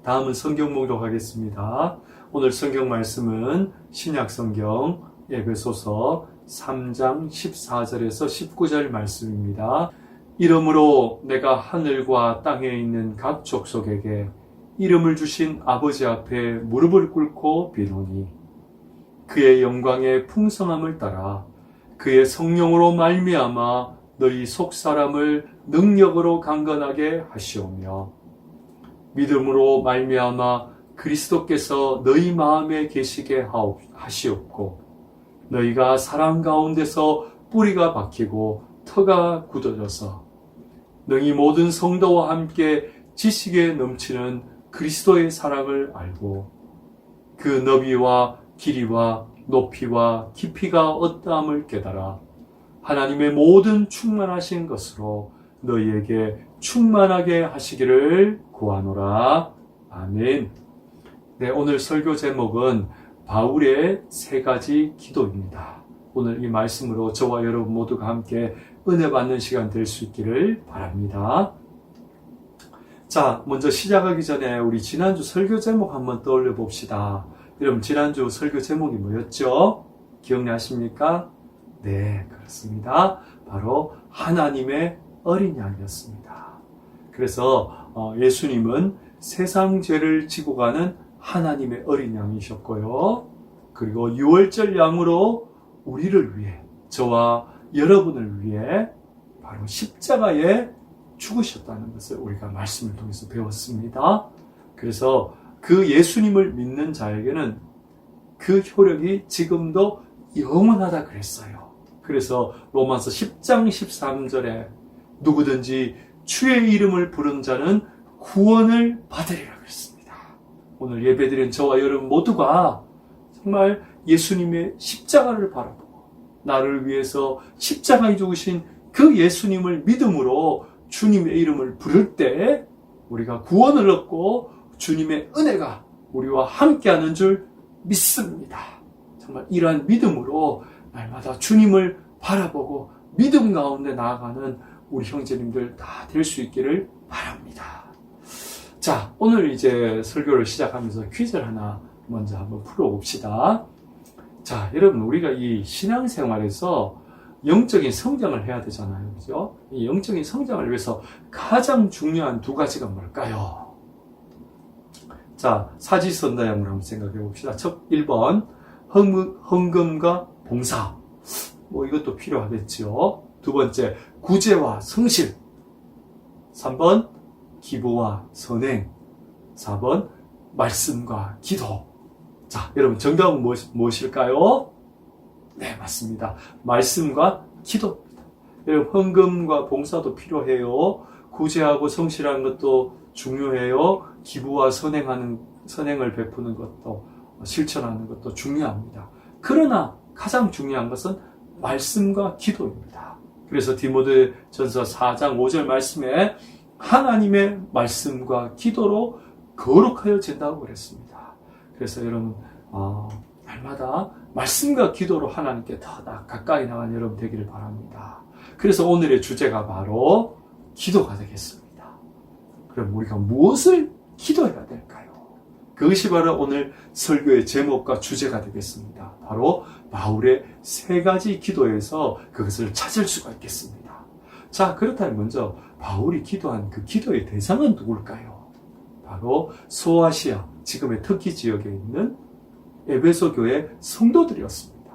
다음은 성경 목록하겠습니다. 오늘 성경 말씀은 신약성경 에베소서 3장 14절에서 19절 말씀입니다. 이러므로 내가 하늘과 땅에 있는 각 족속에게 이름을 주신 아버지 앞에 무릎을 꿇고 비노니 그의 영광의 풍성함을 따라 그의 성령으로 말미암아 너희 속사람을 능력으로 강건하게 하시오며 믿음으로 말미암아 그리스도께서 너희 마음에 계시게 하시옵고 너희가 사랑 가운데서 뿌리가 박히고 터가 굳어져서 너희 모든 성도와 함께 지식에 넘치는 그리스도의 사랑을 알고 그 너비와 길이와 높이와 깊이가 어떠함을 깨달아 하나님의 모든 충만하신 것으로 너희에게 충만하게 하시기를 구하노라. 아멘. 네, 오늘 설교 제목은 바울의 세 가지 기도입니다. 오늘 이 말씀으로 저와 여러분 모두가 함께 은혜 받는 시간 될 수 있기를 바랍니다. 자, 먼저 시작하기 전에 우리 지난주 설교 제목 한번 떠올려 봅시다. 여러분, 지난주 설교 제목이 뭐였죠? 기억나십니까? 네, 그렇습니다. 바로 하나님의 어린 양이었습니다. 그래서 예수님은 세상 죄를 지고 가는 하나님의 어린 양이셨고요. 그리고 유월절 양으로 우리를 위해, 저와 여러분을 위해 바로 십자가에 죽으셨다는 것을 우리가 말씀을 통해서 배웠습니다. 그래서 그 예수님을 믿는 자에게는 그 효력이 지금도 영원하다 그랬어요. 그래서 로마서 10장 13절에 누구든지 주의 이름을 부른 자는 구원을 받으리라 그랬습니다. 오늘 예배드린 저와 여러분 모두가 정말 예수님의 십자가를 바라보고 나를 위해서 십자가에 죽으신 그 예수님을 믿음으로 주님의 이름을 부를 때 우리가 구원을 얻고 주님의 은혜가 우리와 함께하는 줄 믿습니다. 정말 이러한 믿음으로 날마다 주님을 바라보고 믿음 가운데 나아가는 우리 형제님들 다 될 수 있기를 바랍니다. 자, 오늘 이제 설교를 시작하면서 퀴즈를 하나 먼저 한번 풀어봅시다. 자, 여러분, 우리가 이 신앙생활에서 영적인 성장을 해야 되잖아요. 그죠? 이 영적인 성장을 위해서 가장 중요한 두 가지가 뭘까요? 자, 사지선다형으로 한번 생각해 봅시다. 1번, 헌금과 봉사. 이것도 필요하겠죠. 두 번째, 구제와 성실. 3번, 기부와 선행. 4번, 말씀과 기도. 자, 여러분, 정답은 무엇일까요? 네, 맞습니다. 말씀과 기도입니다. 여러분, 헌금과 봉사도 필요해요. 구제하고 성실하는 것도 중요해요. 기부와 선행을 베푸는 것도, 실천하는 것도 중요합니다. 그러나 가장 중요한 것은 말씀과 기도입니다. 그래서 디모데전서 4장 5절 말씀에 하나님의 말씀과 기도로 거룩하여진다고 그랬습니다. 그래서 여러분, 날마다 말씀과 기도로 하나님께 더 가까이 나간 여러분 되기를 바랍니다. 그래서 오늘의 주제가 바로 기도가 되겠습니다. 그럼 우리가 무엇을 기도해야 될까요? 그것이 바로 오늘 설교의 제목과 주제가 되겠습니다. 바로 바울의 세 가지 기도에서 그것을 찾을 수가 있겠습니다. 자, 그렇다면 먼저 바울이 기도한 그 기도의 대상은 누굴까요? 바로 소아시아, 지금의 터키 지역에 있는 에베소 교회 성도들이었습니다.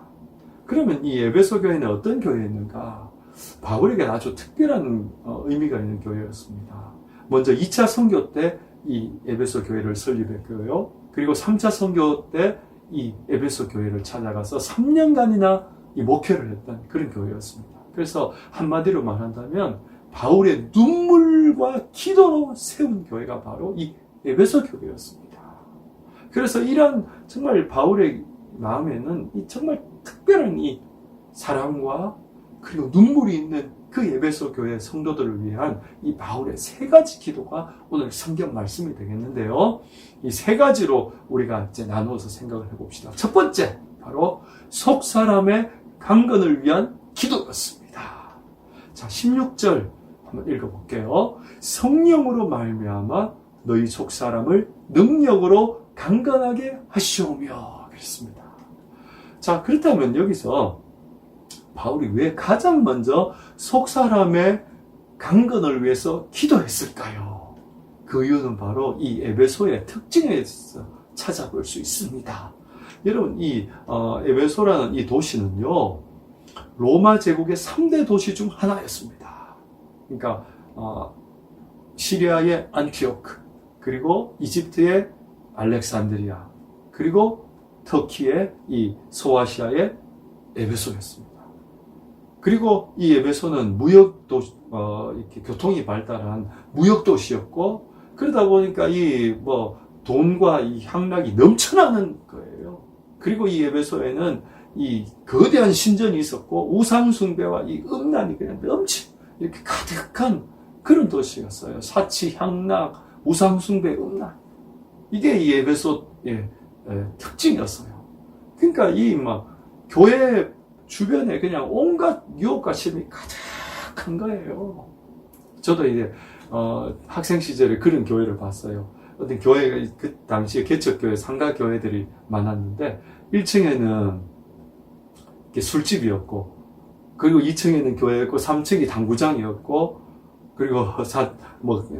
그러면 이 에베소 교회는 어떤 교회였는가? 바울에게 아주 특별한 의미가 있는 교회였습니다. 먼저 2차 선교 때 이 에베소 교회를 설립했고요. 그리고 3차 선교 때 이 에베소 교회를 찾아가서 3년간이나 이 목회를 했던 그런 교회였습니다. 그래서 한마디로 말한다면 바울의 눈물과 기도로 세운 교회가 바로 이 에베소 교회였습니다. 그래서 이런 정말 바울의 마음에는 이 정말 특별한 이 사랑과 그리고 눈물이 있는 그 에베소 교회 성도들을 위한 이 바울의 세 가지 기도가 오늘 성경 말씀이 되겠는데요. 이 세 가지로 우리가 이제 나누어서 생각을 해봅시다. 첫 번째, 바로 속 사람의 강건을 위한 기도였습니다. 자, 16절 한번 읽어볼게요. 성령으로 말미암아 너희 속사람을 능력으로 강건하게 하시오며 그랬습니다. 자, 그렇다면 여기서 바울이 왜 가장 먼저 속사람의 강건을 위해서 기도했을까요? 그 이유는 바로 이 에베소의 특징에서 찾아볼 수 있습니다. 여러분, 이 에베소라는 이 도시는요, 로마 제국의 3대 도시 중 하나였습니다. 그러니까 시리아의 안티오크, 그리고 이집트의 알렉산드리아, 그리고 터키의 이 소아시아의 에베소였습니다. 그리고 이 에베소는 이렇게 교통이 발달한 무역 도시였고, 그러다 보니까 돈과 이 향락이 넘쳐나는 거예요. 그리고 이 에베소에는 이 거대한 신전이 있었고, 우상숭배와 이 음란이 그냥 이렇게 가득한 그런 도시였어요. 사치, 향락, 우상숭배, 음란. 이게 이 에베소의 특징이었어요. 그러니까 교회 주변에 그냥 온갖 유혹과 시험이 가득한 거예요. 저도 이제 학생 시절에 그런 교회를 봤어요. 어떤 교회가 그 당시에 개척교회 상가 교회들이 많았는데 1층에는 술집이었고, 그리고 2층에는 교회였고, 3층이 당구장이었고, 그리고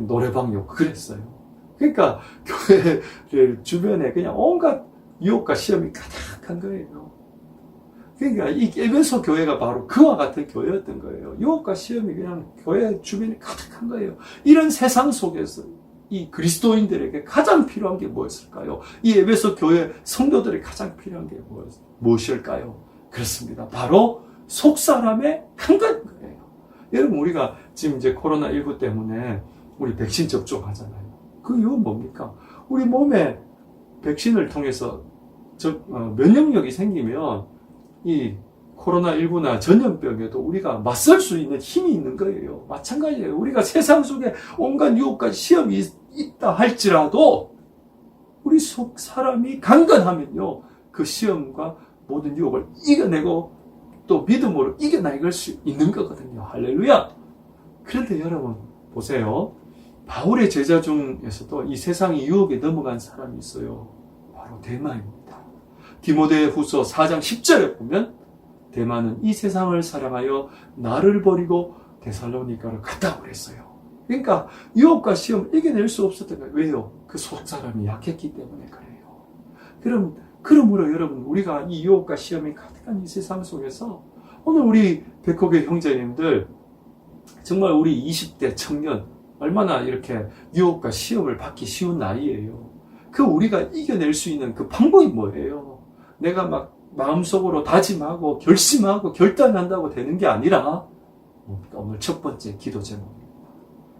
노래방이었고 그랬어요. 그러니까 교회 주변에 그냥 온갖 유혹과 시험이 가득한 거예요. 그러니까 이 에베소 교회가 바로 그와 같은 교회였던 거예요. 유혹과 시험이 그냥 교회 주변에 가득한 거예요. 이런 세상 속에서 이 그리스도인들에게 가장 필요한 게 무엇일까요? 이 에베소 교회 성도들이 가장 필요한 게 무엇일까요? 그렇습니다. 바로 속사람의 강건인 거예요. 여러분, 우리가 지금 이제 코로나19 때문에 우리 백신 접종하잖아요. 그 이유는 뭡니까? 우리 몸에 백신을 통해서 면역력이 생기면 이 코로나19나 전염병에도 우리가 맞설 수 있는 힘이 있는 거예요. 마찬가지예요. 우리가 세상 속에 온갖 유혹과 시험이 있다 할지라도 우리 속 사람이 강건하면요, 그 시험과 모든 유혹을 이겨내고 또 믿음으로 이겨나갈 수 있는 거거든요. 할렐루야! 그런데 여러분 보세요. 바울의 제자 중에서도 이 세상의 유혹에 넘어간 사람이 있어요. 바로 데마입니다. 디모데후서 4장 10절에 보면 데마는 이 세상을 사랑하여 나를 버리고 데살로니가로 갔다고 그랬어요. 그러니까 유혹과 시험을 이겨낼 수 없었던 거예요. 왜요? 그 속사람이 약했기 때문에 그래요. 그러므로 여러분, 우리가 이 유혹과 시험이 가득한 이 세상 속에서 오늘 우리 백호교 형제님들, 정말 우리 20대 청년 얼마나 이렇게 유혹과 시험을 받기 쉬운 나이예요. 우리가 이겨낼 수 있는 그 방법이 뭐예요? 내가 막 마음속으로 다짐하고 결심하고 결단한다고 되는 게 아니라, 오늘 첫 번째 기도 제목입니다.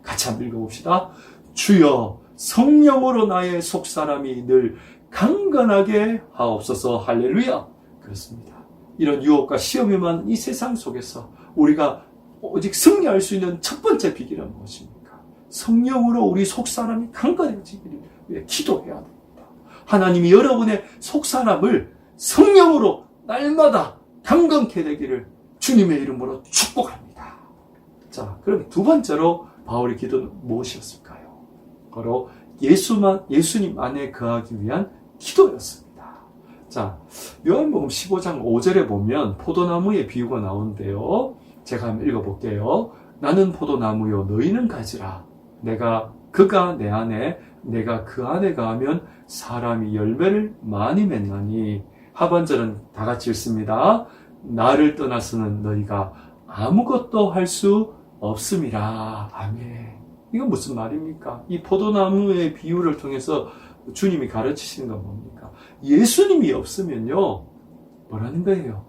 같이 한번 읽어봅시다. 주여, 성령으로 나의 속사람이 늘 강건하게 하옵소서. 할렐루야. 그렇습니다. 이런 유혹과 시험이 많은 이 세상 속에서 우리가 오직 승리할 수 있는 첫 번째 비결은 무엇입니까? 성령으로 우리 속사람이 강건해지기를 위해 기도해야 됩니다. 하나님이 여러분의 속사람을 성령으로 날마다 강건케 되기를 주님의 이름으로 축복합니다. 자, 그럼 두 번째로 바울의 기도는 무엇이었을까요? 바로 예수님 안에 거하기 위한 기도였습니다. 자, 요한복음 15장 5절에 보면 포도나무의 비유가 나오는데요. 제가 한번 읽어볼게요. 나는 포도나무요, 너희는 가지라. 그가 내 안에, 내가 그 안에 가면 사람이 열매를 많이 맺나니. 하반절은 다 같이 읽습니다. 나를 떠나서는 너희가 아무것도 할 수 없음이라. 아멘. 이건 무슨 말입니까? 이 포도나무의 비유를 통해서 주님이 가르치시는 건 뭡니까? 예수님이 없으면요, 뭐라는 거예요?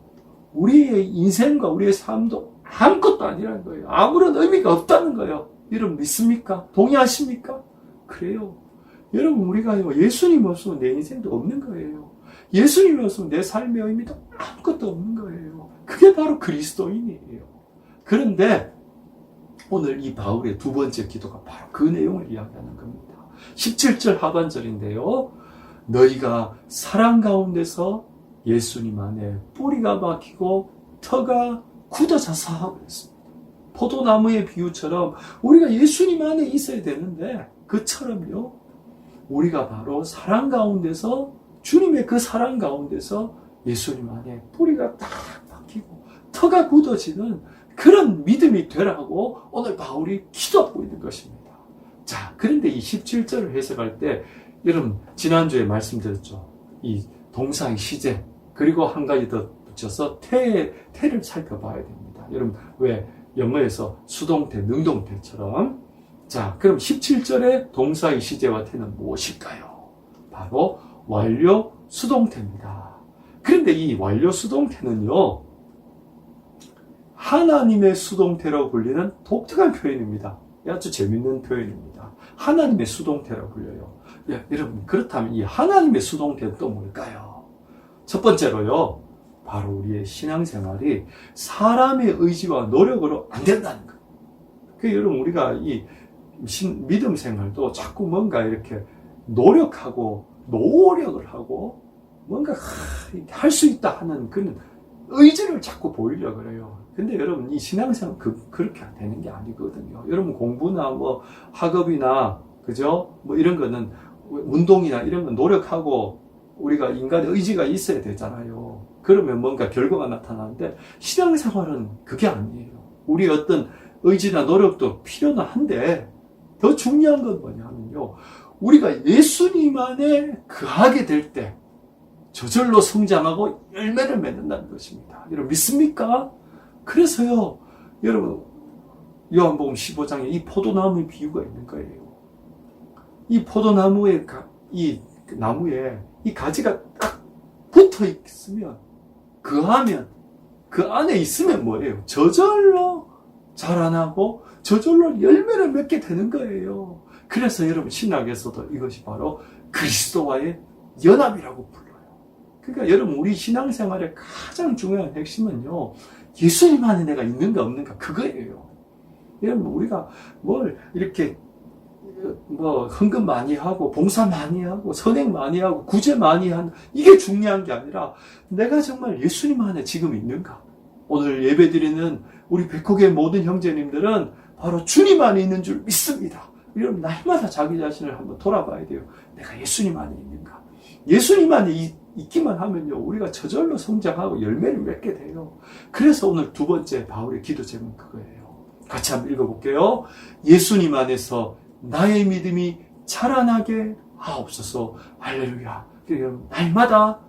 우리의 인생과 우리의 삶도 아무것도 아니라는 거예요. 아무런 의미가 없다는 거예요. 여러분 믿습니까? 동의하십니까? 그래요. 여러분, 우리가요, 예수님 없으면 내 인생도 없는 거예요. 예수님이 없으면 내 삶의 의미도 아무것도 없는 거예요. 그게 바로 그리스도인이에요. 그런데 오늘 이 바울의 두 번째 기도가 바로 그 내용을 이야기하는 겁니다. 17절 하반절인데요. 너희가 사랑 가운데서 예수님 안에 뿌리가 박히고 터가 굳어져서 하고 있습니다. 포도나무의 비유처럼 우리가 예수님 안에 있어야 되는데, 그처럼요, 우리가 바로 사랑 가운데서 주님의 그 사랑 가운데서 예수님 안에 뿌리가 딱 박히고 터가 굳어지는 그런 믿음이 되라고 오늘 바울이 기도하고 있는 것입니다. 자, 그런데 이 17절을 해석할 때 여러분 지난주에 말씀드렸죠. 이 동사의 시제 그리고 한 가지 더 붙여서 태를 살펴봐야 됩니다. 여러분 왜 영어에서 수동태, 능동태처럼 자, 그럼 17절의 동사의 시제와 태는 무엇일까요? 바로 완료 수동태입니다. 그런데 이 완료 수동태는요, 하나님의 수동태라고 불리는 독특한 표현입니다. 아주 재밌는 표현입니다. 하나님의 수동태라고 불려요. 예, 여러분, 그렇다면 이 하나님의 수동태는 또 뭘까요? 첫 번째로요, 바로 우리의 신앙생활이 사람의 의지와 노력으로 안 된다는 거예요. 그 여러분, 우리가 이 믿음 생활도 자꾸 뭔가 이렇게 노력을 하고 뭔가 할 수 있다 하는 그런 의지를 자꾸 보이려고 그래요. 근데 여러분 이 신앙생활 그렇게 되는 게 아니거든요. 여러분 공부나 뭐 학업이나 그죠? 뭐 이런 거는 운동이나 이런 건 노력하고 우리가 인간의 의지가 있어야 되잖아요. 그러면 뭔가 결과가 나타나는데 신앙생활은 그게 아니에요. 우리 어떤 의지나 노력도 필요는 한데 더 중요한 건 뭐냐면요. 우리가 예수님 안에 거하게 될 때 저절로 성장하고 열매를 맺는다는 것입니다. 여러분 믿습니까? 그래서요. 여러분 요한복음 15장에 이 포도나무의 비유가 있는 거예요. 이 포도나무의 이 나무에 이 가지가 딱 붙어 있으면 거하면 그 안에 있으면 뭐예요? 저절로 자라나고 저절로 열매를 맺게 되는 거예요. 그래서 여러분 신학에서도 이것이 바로 그리스도와의 연합이라고 불러요. 그러니까 여러분 우리 신앙생활의 가장 중요한 핵심은요. 예수님 안에 내가 있는가 없는가 그거예요. 여러분 우리가 뭘 이렇게 뭐 헌금 많이 하고 봉사 많이 하고 선행 많이 하고 구제 많이 하는 이게 중요한 게 아니라 내가 정말 예수님 안에 지금 있는가. 오늘 예배드리는 우리 백호교의 모든 형제님들은 바로 주님 안에 있는 줄 믿습니다. 여러분 날마다 자기 자신을 한번 돌아봐야 돼요. 내가 예수님 안에 있는가. 예수님 안에 있기만 하면요 우리가 저절로 성장하고 열매를 맺게 돼요. 그래서 오늘 두 번째 바울의 기도 제목은 그거예요. 같이 한번 읽어볼게요. 예수님 안에서 나의 믿음이 자라나게 하옵소서. 할렐루야. 여러분 날마다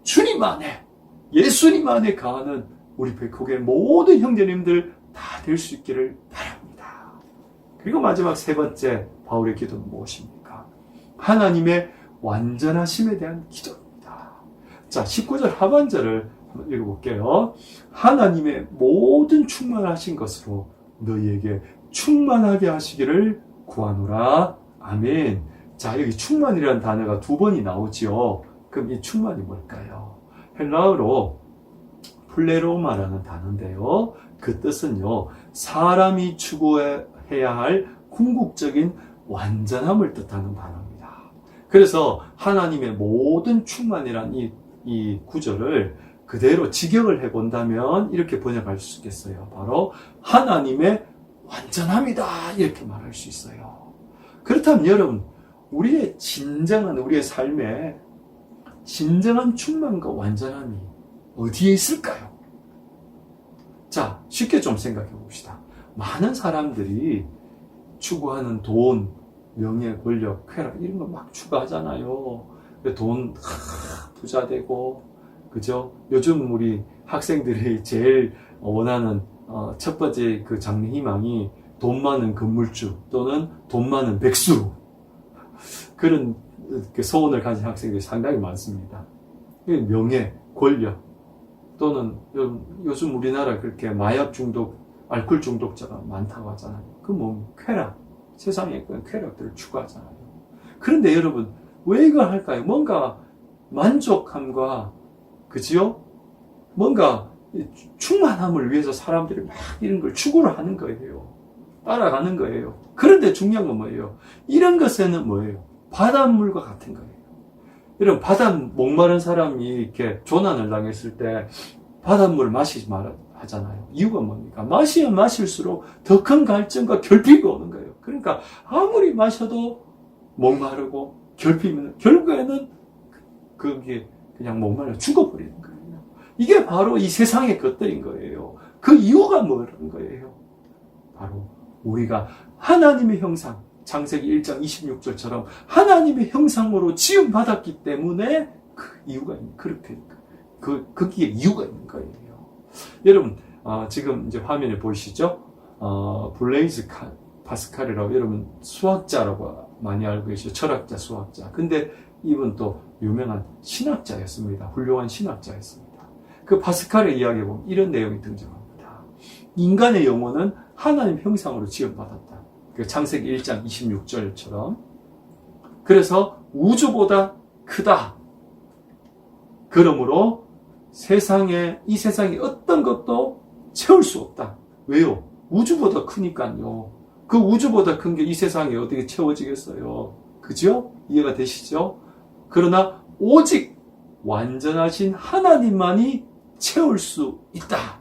주님 안에 예수님 안에 가는 우리 백호의 모든 형제님들 다 될 수 있기를 바랍니다. 그리고 마지막 세 번째 바울의 기도는 무엇입니까? 하나님의 완전하심에 대한 기도입니다. 자, 19절 하반절을 한번 읽어볼게요. 하나님의 모든 충만하신 것으로 너희에게 충만하게 하시기를 구하노라. 아멘. 자, 여기 충만이라는 단어가 두 번이 나오지요. 그럼 이 충만이 뭘까요? 헬라어로 플레로마라는 단어인데요. 그 뜻은요, 사람이 추구해야 할 궁극적인 완전함을 뜻하는 단어입니다. 그래서 하나님의 모든 충만이란 이 구절을 그대로 직역을 해본다면 이렇게 번역할 수 있겠어요. 바로 하나님의 완전함이다 이렇게 말할 수 있어요. 그렇다면 여러분 우리의 삶에 진정한 충만과 완전함이 어디에 있을까요? 자, 쉽게 좀 생각해 봅시다. 많은 사람들이 추구하는 돈, 명예, 권력, 쾌락 이런 거 막 추구하잖아요. 돈 부자 되고 그죠? 요즘 우리 학생들이 제일 원하는 첫 번째 그 장래 희망이 돈 많은 건물주 또는 돈 많은 백수 그런 소원을 가진 학생들이 상당히 많습니다. 명예, 권력 또는 요즘 우리나라 그렇게 마약 중독, 알코올 중독자가 많다고 하잖아요. 그 뭐 쾌락, 세상에 그런 쾌락들을 추구하잖아요. 그런데 여러분 왜 이걸 할까요? 뭔가 만족함과 그지요? 뭔가 충만함을 위해서 사람들이 막 이런 걸 추구를 하는 거예요. 따라가는 거예요. 그런데 중요한 건 뭐예요? 이런 것에는 뭐예요? 바닷물과 같은 거예요. 여러분, 목마른 사람이 이렇게 조난을 당했을 때 바닷물을 마시지 말아 하잖아요. 이유가 뭡니까? 마시면 마실수록 더 큰 갈증과 결핍이 오는 거예요. 그러니까 아무리 마셔도 목마르고 결핍이면 결국에는 그게 그냥 목말라 죽어버리는 거예요. 이게 바로 이 세상의 것들인 거예요. 그 이유가 뭐라는 거예요? 바로 우리가 하나님의 형상, 창세기 1장 26절처럼 하나님의 형상으로 지음받았기 때문에 그 이유가 그렇게 거기에 이유가 있는 거예요. 여러분 지금 이제 화면에 보이시죠? 블레이즈 파스칼이라고 여러분 수학자라고 많이 알고 계시죠? 철학자, 수학자. 근데 이분 또 유명한 신학자였습니다. 훌륭한 신학자였습니다. 그 파스칼의 이야기에 보면 이런 내용이 등장합니다. 인간의 영혼은 하나님 형상으로 지음받았다. 그 창세기 1장 26절처럼. 그래서 우주보다 크다. 그러므로 이 세상에 어떤 것도 채울 수 없다. 왜요? 우주보다 크니까요. 그 우주보다 큰 게 이 세상에 어떻게 채워지겠어요? 그죠? 이해가 되시죠? 그러나 오직 완전하신 하나님만이 채울 수 있다.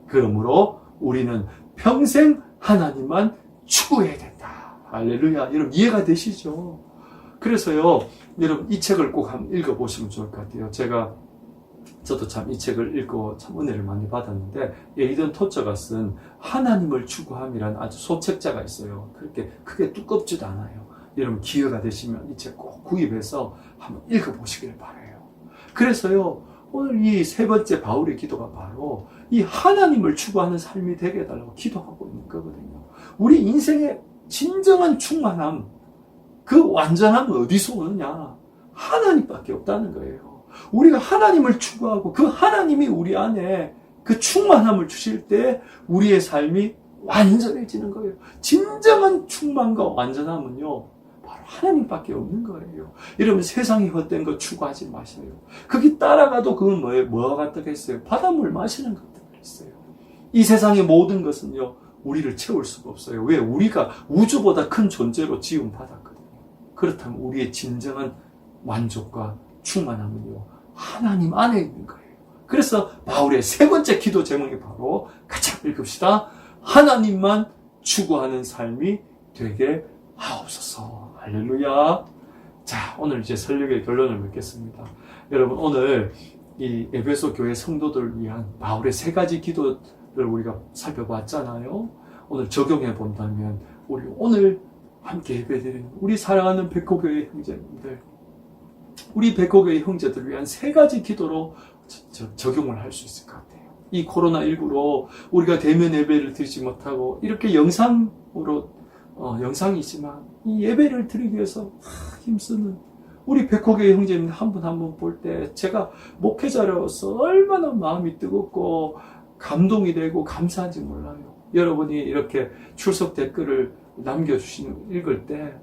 그러므로 우리는 평생 하나님만 추구해야 된다. 할렐루야. 여러분 이해가 되시죠? 그래서요, 여러분 이 책을 꼭 한번 읽어보시면 좋을 것 같아요. 저도 참 이 책을 읽고 참 은혜를 많이 받았는데, 에이든 토처가 쓴 하나님을 추구함이라는 아주 소책자가 있어요. 그렇게 크게 두껍지도 않아요. 여러분 기회가 되시면 이 책 꼭 구입해서 한번 읽어보시길 바라요. 그래서요, 오늘 이 세 번째 바울의 기도가 바로 이 하나님을 추구하는 삶이 되게 해달라고 기도하고 있는 거거든요. 우리 인생의 진정한 충만함, 그 완전함은 어디서 오느냐? 하나님밖에 없다는 거예요. 우리가 하나님을 추구하고 그 하나님이 우리 안에 그 충만함을 주실 때 우리의 삶이 완전해지는 거예요. 진정한 충만과 완전함은요, 바로 하나님밖에 없는 거예요. 여러분 세상이 헛된 거 추구하지 마세요. 거기 따라가도 그건 뭐예요? 뭐가 같겠어요? 바닷물 마시는 것 같겠어요. 이 세상의 모든 것은요, 우리를 채울 수가 없어요. 왜? 우리가 우주보다 큰 존재로 지음받았거든요. 그렇다면 우리의 진정한 만족과 충만함은요, 하나님 안에 있는 거예요. 그래서 바울의 세 번째 기도 제목이 바로 같이 읽읍시다. 하나님만 추구하는 삶이 되게 하옵소서. 할렐루야. 자, 오늘 이제 설교의 결론을 맺겠습니다. 여러분 오늘 이 에베소 교회 성도들을 위한 바울의 세 가지 기도를 우리가 살펴봤잖아요. 오늘 적용해 본다면 우리 오늘 함께 예배드리는 우리 사랑하는 백호교회 형제님들, 우리 백호교회 형제들을 위한 세 가지 기도로 적용을 할 수 있을 것 같아요. 이 코로나19로 우리가 대면 예배를 드리지 못하고 이렇게 영상으로 영상이지만 이 예배를 드리기 위해서 힘쓰는 우리 백호교회 형제님 한 분 한 분 볼 때 제가 목회자로서 얼마나 마음이 뜨겁고 감동이 되고 감사한지 몰라요. 여러분이 이렇게 출석 댓글을 남겨주시는 읽을 때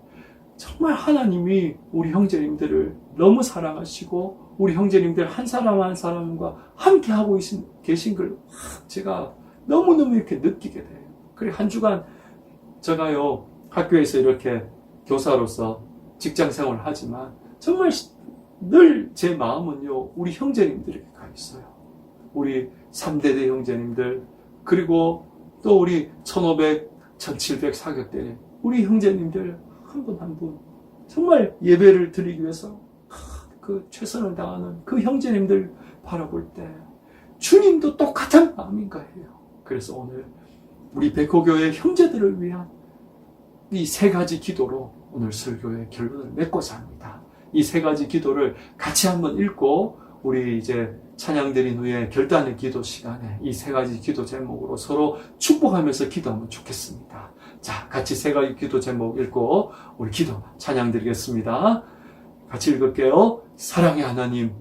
정말 하나님이 우리 형제님들을 너무 사랑하시고 우리 형제님들 한 사람 한 사람과 함께 하고 계신 걸 제가 너무너무 이렇게 느끼게 돼요. 그래 한 주간 제가요 학교에서 이렇게 교사로서 직장 생활을 하지만 정말 늘 제 마음은요 우리 형제님들에게 가 있어요. 우리 3대대 형제님들, 그리고 또 우리 1500, 1700 사격대 우리 형제님들 한 분 한 분 정말 예배를 드리기 위해서 그 최선을 다하는 그 형제님들 바라볼 때 주님도 똑같은 마음인 거예요. 그래서 오늘 우리 백호교회 형제들을 위한 이 세 가지 기도로 오늘 설교의 결론을 맺고자 합니다. 이 세 가지 기도를 같이 한번 읽고 우리 이제 찬양 드린 후에 결단의 기도 시간에 이 세 가지 기도 제목으로 서로 축복하면서 기도하면 좋겠습니다. 자, 같이 세 가지 기도 제목 읽고 우리 기도 찬양 드리겠습니다. 같이 읽을게요. 사랑의 하나님,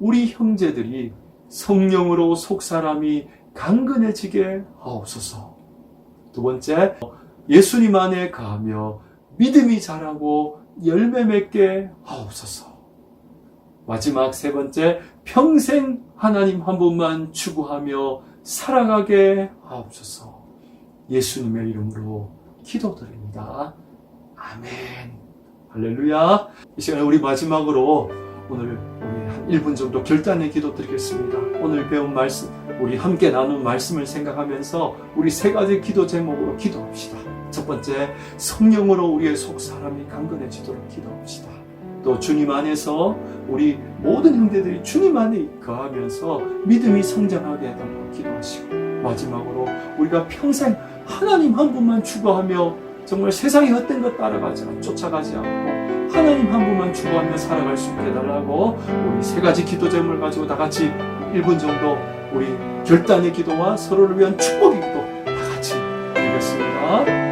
우리 형제들이 성령으로 속사람이 강건해지게 하옵소서. 두 번째, 예수님 안에 가하며 믿음이 자라고 열매 맺게 하옵소서. 마지막 세 번째, 평생 하나님 한 분만 추구하며 살아가게 하옵소서. 예수님의 이름으로 기도드립니다. 아멘. 할렐루야. 이 시간에 우리 마지막으로 오늘 우리 한 1분 정도 결단의 기도 드리겠습니다. 오늘 배운 말씀, 우리 함께 나눈 말씀을 생각하면서 우리 세 가지 기도 제목으로 기도합시다. 첫 번째, 성령으로 우리의 속 사람이 강건해지도록 기도합시다. 또 주님 안에서 우리 모든 형제들이 주님 안에 거하면서 믿음이 성장하게 해달라고 기도하시고, 마지막으로 우리가 평생 하나님 한 분만 추구하며 정말 세상의 헛된 것 쫓아가지 않고 하나님 한 분만 추구하며 살아갈 수 있게 해달라고 우리 세 가지 기도 제목을 가지고 다 같이 1분 정도 우리 결단의 기도와 서로를 위한 축복의 기도 다 같이 드리겠습니다.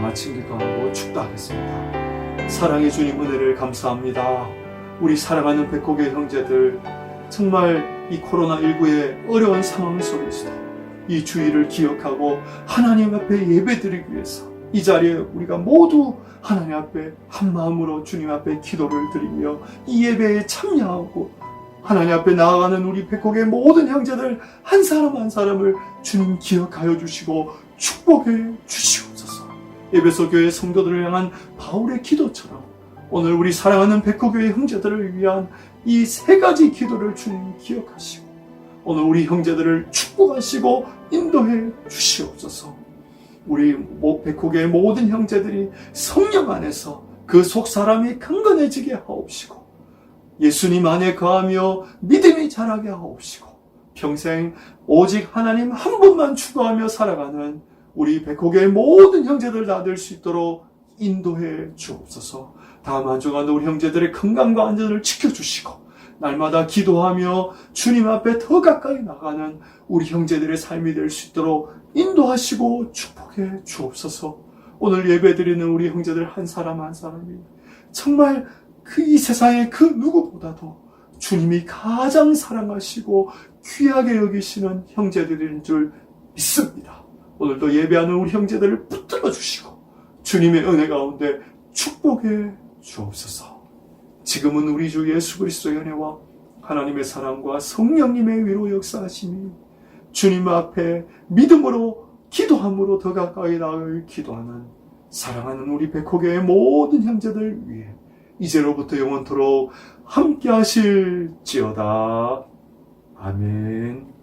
마친 기도하고 축도하겠습니다. 사랑의 주님, 은혜를 감사합니다. 우리 사랑하는 백호교회 형제들, 정말 이 코로나19의 어려운 상황 속에서도 이 주의를 기억하고 하나님 앞에 예배드리기 위해서 이 자리에 우리가 모두 하나님 앞에 한 마음으로 주님 앞에 기도를 드리며 이 예배에 참여하고 하나님 앞에 나아가는 우리 백호교회 모든 형제들 한 사람 한 사람을 주님 기억하여 주시고 축복해 주시옵소서. 에베소 교회 성도들을 향한 바울의 기도처럼 오늘 우리 사랑하는 백호교회 형제들을 위한 이 세 가지 기도를 주님 기억하시고 오늘 우리 형제들을 축복하시고 인도해 주시옵소서. 우리 백호교회 모든 형제들이 성령 안에서 그 속 사람이 강건해지게 하옵시고 예수님 안에 거하며 믿음이 자라게 하옵시고 평생 오직 하나님 한 분만 추구하며 살아가는 우리 백호교회 모든 형제들 다 될 수 있도록 인도해 주옵소서. 다음 한 주간도 우리 형제들의 건강과 안전을 지켜주시고 날마다 기도하며 주님 앞에 더 가까이 나가는 우리 형제들의 삶이 될 수 있도록 인도하시고 축복해 주옵소서. 오늘 예배드리는 우리 형제들 한 사람 한 사람이 정말 이 세상의 그 누구보다도 주님이 가장 사랑하시고 귀하게 여기시는 형제들인 줄 믿습니다. 오늘도 예배하는 우리 형제들을 붙들어 주시고 주님의 은혜 가운데 축복해 주옵소서. 지금은 우리 주 예수 그리스도의 은혜와 하나님의 사랑과 성령님의 위로 역사하심이 주님 앞에 믿음으로 기도함으로 더 가까이 나아갈 기도하는 사랑하는 우리 백호교의 모든 형제들 위해 이제로부터 영원토록 함께 하실지어다. 아멘.